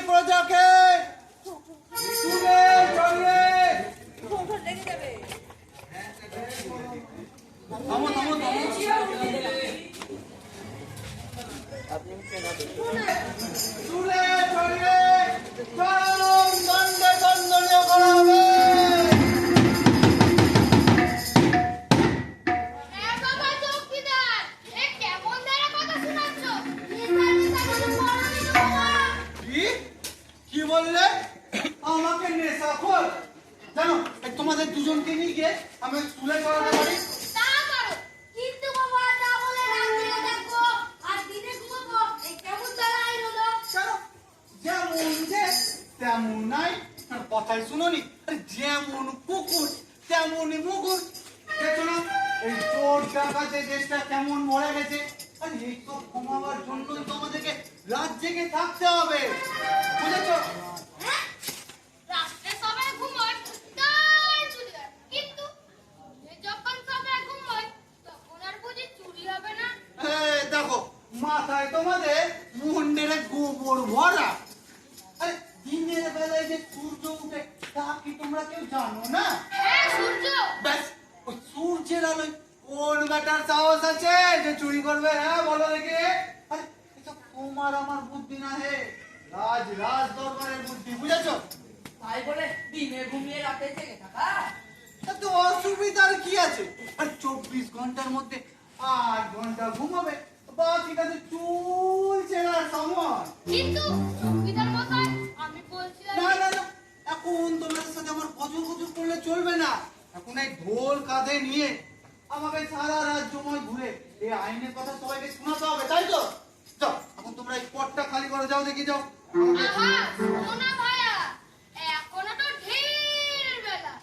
প্রজাকে তুলে চড়িয়ে থামো থামো থামো তুলে চড়িয়ে চরম দণ্ডে দণ্ডনীয় করা হবে। কি বললে? আমাকে নেশাখোর জানো? তোমাদের দুজনকে নিয়ে গিয়ে আমি স্কুলে চড়াতে পারি। কিন্তু বাবা তা বলে রাতে দেখো আর দিনে ঘুমাবো, এই কেমন দাঁড়াই হলো? যেমন যে তেমন নাই, কথাই শুনোনি? যেমন কুকুর তেমনই মুকুর। দেখো না এই চোর ডাকাতে দেশটা কেমন মরে গেছে। আর এইসব কমাবার জন্যই তো আমাদেরকে রাত জেগে থাকতে হবে, বুঝেছো? রাতে সবাই ঘুমায় তাই চুরি হয়, কিন্তু যখন সবাই ঘুমায় তখন আর বুঝি চুরি হবে না? দেখো মাথায় তোমাদের মুন্ডের গোবর ভরা। আরে দিনের বেলায় যে সূর্য উঠে তা কি তোমরা কেউ জানো না? হ্যাঁ সূর্য। ব্যাস ওই সূর্যের আলোয় কোন বেটার সাহস আছে যে চুরি করবে? হ্যাঁ বলো দেখি। আরে এটা তোমার আমার বুদ্ধি না, হে রাজ দরবারের বুদ্ধি, বুঝেছো? তাই বলে দিনে ঘুমিয়ে রাতে জেগে থাকা? তো অসুবিধার কি আছে? আর 24 ঘন্টার মধ্যে 8 ঘন্টা ঘুমাবে, বাকিটা তো চুল চেরার সময়। কিন্তু চৌকিদার মশাই আমি বলছিলাম না না না, এখন তোমাদের সাথে আমার গজর গজর করলে চলবে না। এখন এই ঢোল কাঁধে নিয়ে আমাকে সারা রাত জমায় ঘুরে এই আইনের কথা সবাইকে শোনাতে হবে, তাই তো? যাও এখন তোমরা এই পথটা খালি করে যাও, দেখি যাও। আহা শোনা ভাইয়া, এখনো তো ঢের বেলা,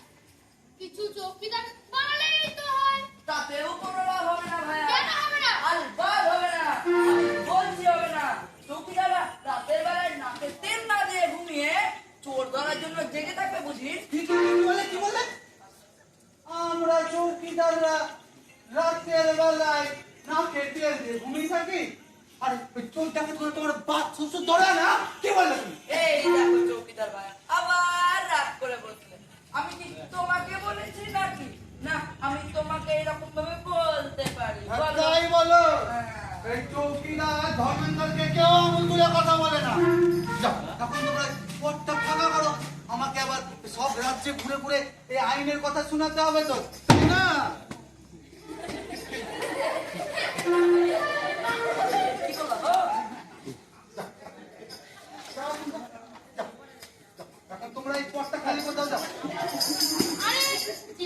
কিছু চৌকিদার বানালেই তো হয়। তাতেও কোনো লাভ হবে না ভাইয়া। কেন হবে না? আলবাদ হবে না, আমি বলছি হবে না। চৌকিদাররা রাতের বেলায় নাকে তেল না দিয়ে ঘুমিয়ে চোর ধরার জন্য জেগে থাকবে বুঝি? কি বলে? আমরা চৌকিদাররা রাতের বেলায় নাকে তেল দিয়ে ঘুমিয়ে থাকি? আর ওই চোরটাকে ধরে তোমার বাপ শ্বশুর ধরে না? কি বললে তুমি? এই দেখো চৌকিদার ভাইয়া আবার রাগ করে বলছিলেন। আমি কি তোমাকে বলেছি নাকি? না আমি তোমাকে এরকম ভাবে বলতে পারি। বলো। তাই বলো। হ্যাঁ। এই চৌকিদার ধর্মেন্দ্রকে কেউ আঙুল তুলে কথা বলে না। যাও তখন তোমরা পথটা ফাঁকা করো, আমাকে আবার সব রাজ্যে ঘুরে ঘুরে এই আইনের কথা শোনাতে হবে তো, তাই না?